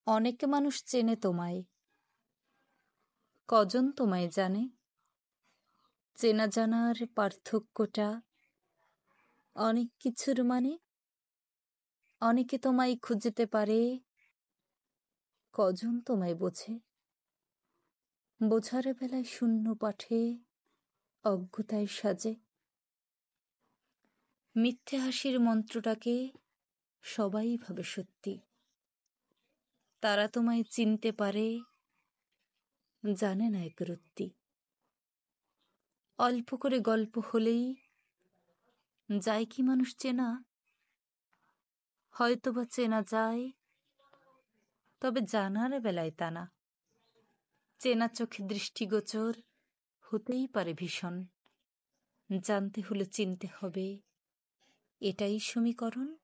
অনেকে মানুষ চেনে তোমায়, কজন তোমায় জানে? চেনা জানার পার্থক্যটা অনেক কিছুর মানে। অনেকে তোমায় খুঁজতে পারে, কজন তোমায় বোঝে? বোঝার বেলায় শূন্য পাঠে অজ্ঞতায় সাজে। মিথ্যে হাসির মন্ত্রটাকে সবাই ভাবে সত্যি। তারা তোমায় চিনতে পারে, জানে না একরত্তি। অল্প করে গল্প হলেই যায় কি মানুষ চেনা? হয়তোবা চেনা যায়, তবে জানার বেলায় তা না। চেনা চোখে দৃষ্টিগোচর হতেই পারে ভীষণ, জানতে হলে চিনতে হবে, এটাই সমীকরণ।